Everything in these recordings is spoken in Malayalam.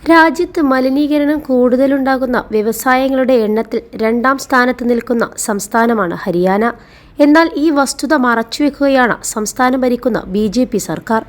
രാജ്യത്ത് മലിനീകരണം കൂടുതലുണ്ടാകുന്ന വ്യവസായങ്ങളുടെ എണ്ണത്തിൽ രണ്ടാം സ്ഥാനത്ത് നിൽക്കുന്ന സംസ്ഥാനമാണ് ഹരിയാന. എന്നാൽ ഈ വസ്തുത മറച്ചുവെക്കുകയാണ് സംസ്ഥാനം ഭരിക്കുന്ന BJP സർക്കാർ.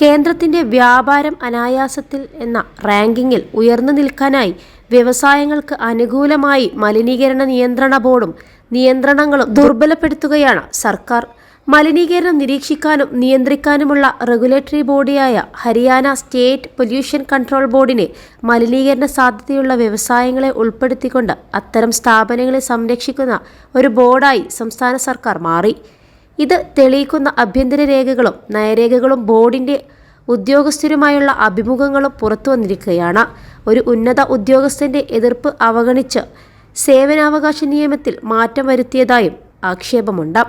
കേന്ദ്രത്തിന്റെ വ്യാപാരം അനായാസത്തിൽ എന്ന റാങ്കിങ്ങിൽ ഉയർന്നു നിൽക്കാനായി വ്യവസായങ്ങൾക്ക് അനുകൂലമായി മലിനീകരണ നിയന്ത്രണ ബോർഡും നിയന്ത്രണങ്ങളും ദുർബലപ്പെടുത്തുകയാണ് സർക്കാർ. മലിനീകരണം നിരീക്ഷിക്കാനും നിയന്ത്രിക്കാനുമുള്ള റെഗുലേറ്ററി ബോഡിയായ ഹരിയാന സ്റ്റേറ്റ് പൊല്യൂഷൻ കൺട്രോൾ ബോർഡിനെ മലിനീകരണ സാധ്യതയുള്ള വ്യവസായങ്ങളെ ഉൾപ്പെടുത്തിക്കൊണ്ട് അത്തരം സ്ഥാപനങ്ങളെ സംരക്ഷിക്കുന്ന ഒരു ബോർഡായി സംസ്ഥാന സർക്കാർ മാറി. ഇത് തെളിയിക്കുന്ന ആഭ്യന്തര രേഖകളും നയരേഖകളും ബോർഡിൻ്റെ ഉദ്യോഗസ്ഥരുമായുള്ള അഭിമുഖങ്ങളും പുറത്തുവന്നിരിക്കുകയാണ്. ഒരു ഉന്നത ഉദ്യോഗസ്ഥൻ്റെ എതിർപ്പ് അവഗണിച്ച് സേവനാവകാശ നിയമത്തിൽ മാറ്റം വരുത്തിയതായും ആക്ഷേപമുണ്ട്.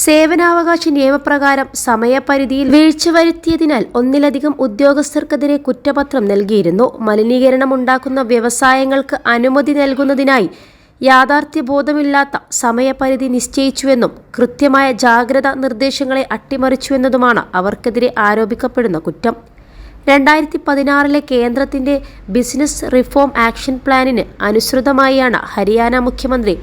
സേവനാവകാശ നിയമപ്രകാരം സമയപരിധിയിൽ വീഴ്ച വരുത്തിയതിനാൽ ഒന്നിലധികം ഉദ്യോഗസ്ഥർക്കെതിരെ കുറ്റപത്രം നൽകിയിരുന്നു. മലിനീകരണമുണ്ടാക്കുന്ന വ്യവസായങ്ങൾക്ക് അനുമതി നൽകുന്നതിനായി യാഥാർത്ഥ്യബോധമില്ലാത്ത സമയപരിധി നിശ്ചയിച്ചുവെന്നും കൃത്യമായ ജാഗ്രതാ നിർദ്ദേശങ്ങളെ അട്ടിമറിച്ചുവെന്നതുമാണ് അവർക്കെതിരെ ആരോപിക്കപ്പെടുന്ന കുറ്റം. 2016 കേന്ദ്രത്തിന്റെ ബിസിനസ് റിഫോം ആക്ഷൻ പ്ലാനിന് അനുസൃതമായാണ് ഹരിയാന മുഖ്യമന്ത്രി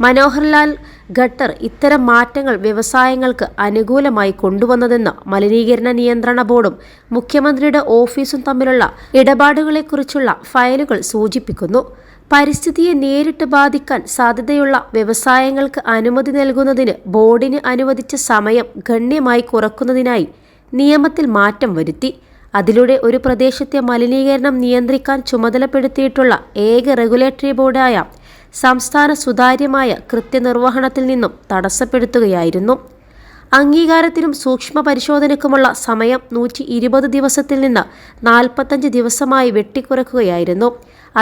മനോഹർ ലാൽ ഖട്ടർ ഇത്തരം മാറ്റങ്ങൾ വ്യവസായങ്ങൾക്ക് അനുകൂലമായി കൊണ്ടുവന്നതെന്ന് മലിനീകരണ നിയന്ത്രണ ബോർഡും മുഖ്യമന്ത്രിയുടെ ഓഫീസും തമ്മിലുള്ള ഇടപാടുകളെക്കുറിച്ചുള്ള ഫയലുകൾ സൂചിപ്പിക്കുന്നു. പരിസ്ഥിതിയെ നേരിട്ട് ബാധിക്കാൻ സാധ്യതയുള്ള വ്യവസായങ്ങൾക്ക് അനുമതി നൽകുന്നതിന് ബോർഡിന് അനുവദിച്ച സമയം ഗണ്യമായി കുറക്കുന്നതിനായി നിയമത്തിൽ മാറ്റം വരുത്തി. അതിലൂടെ ഒരു പ്രദേശത്തെ മലിനീകരണം നിയന്ത്രിക്കാൻ ചുമതലപ്പെടുത്തിയിട്ടുള്ള ഏക റെഗുലേറ്ററി ബോർഡായ സംസ്ഥാന സുതാര്യമായ കൃത്യനിർവഹണത്തിൽ നിന്നും തടസ്സപ്പെടുത്തുകയായിരുന്നു. അംഗീകാരത്തിനും സൂക്ഷ്മ പരിശോധനയ്ക്കുമുള്ള സമയം 120 ദിവസത്തിൽ നിന്ന് 45 ദിവസമായി വെട്ടിക്കുറയ്ക്കുകയായിരുന്നു.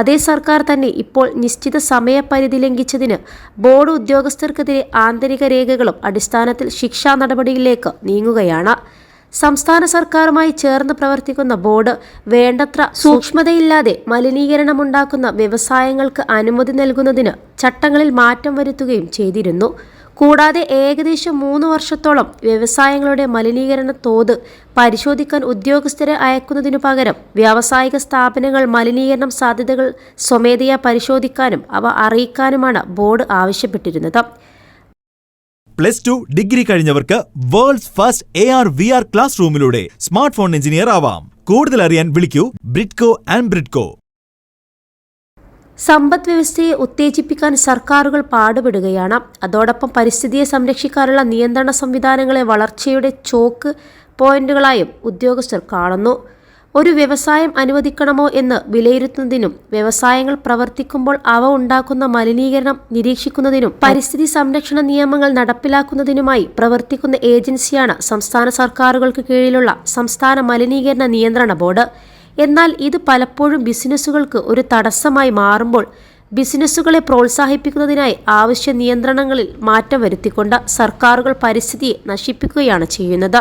അതേ സർക്കാർ തന്നെ ഇപ്പോൾ നിശ്ചിത സമയപരിധി ലംഘിച്ചതിന് ബോർഡ് ഉദ്യോഗസ്ഥർക്കെതിരെ ആന്തരിക രേഖകളും അടിസ്ഥാനത്തിൽ ശിക്ഷാ നടപടിയിലേക്ക് നീങ്ങുകയാണ്. സംസ്ഥാന സർക്കാരുമായി ചേർന്ന് പ്രവർത്തിക്കുന്ന ബോർഡ് വേണ്ടത്ര സൂക്ഷ്മതയില്ലാതെ മലിനീകരണമുണ്ടാക്കുന്ന വ്യവസായങ്ങൾക്ക് അനുമതി നൽകുന്നതിന് ചട്ടങ്ങളിൽ മാറ്റം വരുത്തുകയും ചെയ്തിരുന്നു. കൂടാതെ ഏകദേശം 3 വർഷത്തോളം വ്യവസായങ്ങളുടെ മലിനീകരണ തോത് പരിശോധിക്കാൻ ഉദ്യോഗസ്ഥരെ അയക്കുന്നതിനു പകരം വ്യാവസായിക സ്ഥാപനങ്ങൾ മലിനീകരണം സാധ്യതകൾ സ്വമേധയാ പരിശോധിക്കാനും അവ അറിയിക്കാനുമാണ് ബോർഡ് ആവശ്യപ്പെട്ടിരുന്നത്. +2 ഡിഗ്രി കഴിഞ്ഞവർക്ക് വേൾഡ്സ് ഫസ്റ്റ് AR/VR ക്ലാസ് റൂമിലൂടെ സ്മാർട്ട് ഫോൺ എഞ്ചിനീയർ ആവാം. കൂടുതൽ അറിയാൻ വിളിക്കൂ ബ്രിഡ്കോ ആൻഡ് ബ്രിഡ്കോ. സമ്പദ് വ്യവസ്ഥയെ ഉത്തേജിപ്പിക്കാൻ സർക്കാരുകൾ പാടുപെടുകയാണ്. അതോടൊപ്പം പരിസ്ഥിതിയെ സംരക്ഷിക്കാനുള്ള നിയന്ത്രണ സംവിധാനങ്ങളെ വളർച്ചയുടെ ചോക്ക് പോയിന്റുകളായും ഉദ്യോഗസ്ഥർ കാണുന്നു. ഒരു വ്യവസായം അനുവദിക്കണമോ എന്ന് വിലയിരുത്തുന്നതിനും വ്യവസായങ്ങൾ പ്രവർത്തിക്കുമ്പോൾ അവ ഉണ്ടാക്കുന്ന മലിനീകരണം നിരീക്ഷിക്കുന്നതിനും പരിസ്ഥിതി സംരക്ഷണ നിയമങ്ങൾ നടപ്പിലാക്കുന്നതിനുമായി പ്രവർത്തിക്കുന്ന ഏജൻസിയാണ് സംസ്ഥാന സർക്കാരുകൾക്ക് കീഴിലുള്ള സംസ്ഥാന മലിനീകരണ നിയന്ത്രണ ബോർഡ്. എന്നാൽ ഇത് പലപ്പോഴും ബിസിനസ്സുകൾക്ക് ഒരു തടസ്സമായി മാറുമ്പോൾ ബിസിനസ്സുകളെ പ്രോത്സാഹിപ്പിക്കുന്നതിനായി ആവശ്യ നിയന്ത്രണങ്ങളിൽ മാറ്റം വരുത്തിക്കൊണ്ട് സർക്കാരുകൾ പരിസ്ഥിതിയെ നശിപ്പിക്കുകയാണ് ചെയ്യുന്നത്.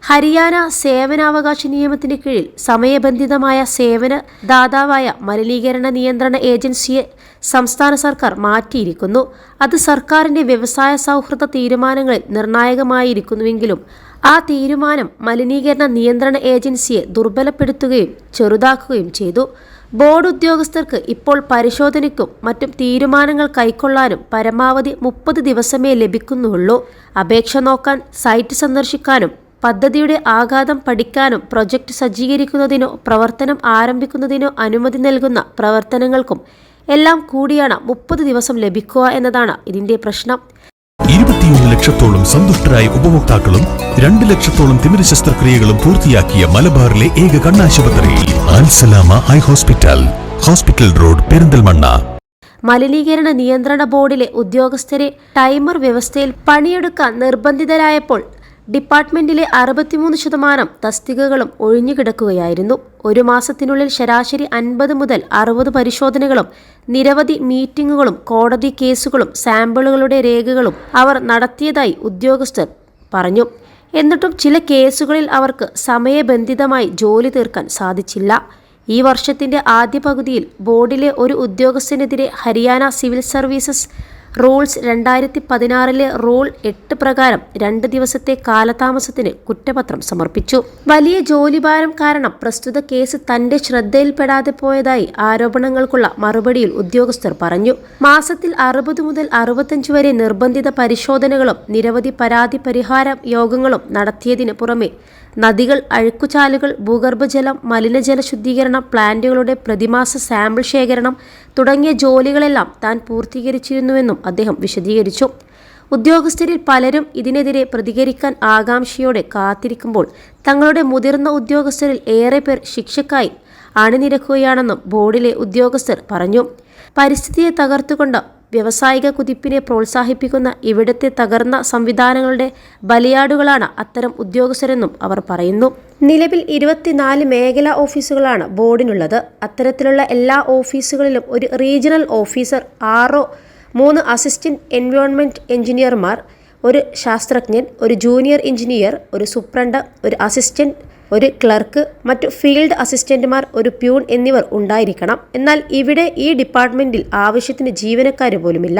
ഹരിയാന സേവനാവകാശ നിയമത്തിന് കീഴിൽ സമയബന്ധിതമായ സേവന ദാതാവായ മലിനീകരണ നിയന്ത്രണ ഏജൻസിയെ സംസ്ഥാന സർക്കാർ മാറ്റിയിരിക്കുന്നു. അത് സർക്കാരിൻ്റെ വ്യവസായ സൗഹൃദ തീരുമാനങ്ങളിൽ നിർണായകമായിരിക്കുന്നുവെങ്കിലും ആ തീരുമാനം മലിനീകരണ നിയന്ത്രണ ഏജൻസിയെ ദുർബലപ്പെടുത്തുകയും ചെറുതാക്കുകയും ചെയ്തു. ബോർഡ് ഉദ്യോഗസ്ഥർക്ക് ഇപ്പോൾ പരിശോധനയ്ക്കും മറ്റും തീരുമാനങ്ങൾ കൈക്കൊള്ളാനും പരമാവധി 30 ദിവസമേ ലഭിക്കുന്നുള്ളൂ. അപേക്ഷ നോക്കാൻ, സൈറ്റ് സന്ദർശിക്കാനും പദ്ധതിയുടെ ആഘാതം പഠിക്കാനും പ്രൊജക്ട് സജ്ജീകരിക്കുന്നതിനോ പ്രവർത്തനം ആരംഭിക്കുന്നതിനോ അനുമതി നൽകുന്ന പ്രവർത്തനങ്ങൾക്കും എല്ലാം കൂടിയാണ് 30 ദിവസം ലഭിക്കുക എന്നതാണ് ഇതിന്റെ പ്രശ്നം. 21 ലക്ഷത്തോളം സന്തുഷ്ടരായ ഉപഭോക്താക്കളും 2 ലക്ഷത്തോളം തിമിര ശസ്ത്രക്രിയകളും പൂർത്തിയാക്കിയ മലബാറിലെ ഏക കണ്ണാശുപത്രി Al Salama high hospital, hospital road, Perinthalmanna. മലിനീകരണ നിയന്ത്രണ ബോർഡിലെ ഉദ്യോഗസ്ഥരെ ടൈമർ വ്യവസ്ഥയിൽ പണിയെടുക്കാൻ നിർബന്ധിതരായപ്പോൾ ഡിപ്പാർട്ട്മെന്റിലെ 63% തസ്തികകളും ഒഴിഞ്ഞുകിടക്കുകയായിരുന്നു. ഒരു മാസത്തിനുള്ളിൽ ശരാശരി 50 മുതൽ 60 പരിശോധനകളും നിരവധി മീറ്റിംഗുകളും കോടതി കേസുകളും സാമ്പിളുകളുടെ രേഖകളും അവർ നടത്തിയതായി ഉദ്യോഗസ്ഥർ പറഞ്ഞു. എന്നിട്ടും ചില കേസുകളിൽ അവർക്ക് സമയബന്ധിതമായി ജോലി തീർക്കാൻ സാധിച്ചില്ല. ഈ വർഷത്തിന്റെ ആദ്യ പകുതിയിൽ ബോർഡിലെ ഒരു ഉദ്യോഗസ്ഥനെതിരെ Haryana civil services rules 2016 rule 8 പ്രകാരം 2 ദിവസത്തെ കാലതാമസത്തിന് കുറ്റപത്രം സമർപ്പിച്ചു. വലിയ ജോലിഭാരം കാരണം പ്രസ്തുത കേസ് തന്റെ ശ്രദ്ധയിൽപ്പെടാതെ പോയതായി ആരോപണങ്ങൾക്കുള്ള മറുപടിയിൽ ഉദ്യോഗസ്ഥർ പറഞ്ഞു. മാസത്തിൽ 60 മുതൽ 65 വരെ നിർബന്ധിത പരിശോധനകളും നിരവധി പരാതി പരിഹാര യോഗങ്ങളും നടത്തിയതിന് പുറമെ നദികൾ, അഴുക്കുചാലുകൾ, ഭൂഗർഭജലം, മലിനജല ശുദ്ധീകരണ പ്ലാന്റുകളുടെ പ്രതിമാസ സാമ്പിൾ ശേഖരണം തുടങ്ങിയ ജോലികളെല്ലാം താൻ പൂർത്തീകരിച്ചിരുന്നുവെന്നും അദ്ദേഹം വിശദീകരിച്ചു. ഉദ്യോഗസ്ഥരിൽ പലരും ഇതിനെതിരെ പ്രതികരിക്കാൻ ആകാംക്ഷയോടെ കാത്തിരിക്കുമ്പോൾ തങ്ങളുടെ മുതിർന്ന ഉദ്യോഗസ്ഥരിൽ ഏറെ പേർ ശിക്ഷയ്ക്കായി അണിനിരക്കുകയാണെന്നും ബോർഡിലെ ഉദ്യോഗസ്ഥർ പറഞ്ഞു. പരിസ്ഥിതിയെ തകർത്തുകൊണ്ട് വ്യാവസായിക കുതിപ്പിനെ പ്രോത്സാഹിപ്പിക്കുന്ന ഇവിടുത്തെ തകർന്ന സംവിധാനങ്ങളുടെ ബലിയാടുകളാണ് അത്തരം ഉദ്യോഗസ്ഥരെന്നും അവർ പറയുന്നു. നിലവിൽ 24 മേഖലാ ഓഫീസുകളാണ് ബോർഡിനുള്ളത്. അത്തരത്തിലുള്ള എല്ലാ ഓഫീസുകളിലും ഒരു റീജിയണൽ ഓഫീസർ, 3 അസിസ്റ്റന്റ് എൻവയോൺമെന്റ് എഞ്ചിനീയർമാർ, ഒരു ശാസ്ത്രജ്ഞൻ, ഒരു ജൂനിയർ എഞ്ചിനീയർ, ഒരു സൂപ്രണ്ട്, ഒരു അസിസ്റ്റന്റ്, ഒരു ക്ലർക്ക്, മറ്റു ഫീൽഡ് അസിസ്റ്റന്റുമാർ, ഒരു പ്യൂൺ എന്നിവർ ഉണ്ടായിരിക്കണം. എന്നാൽ ഇവിടെ ഈ ഡിപ്പാർട്ട്മെന്റിൽ ആവശ്യത്തിന് ജീവനക്കാർ പോലുമില്ല.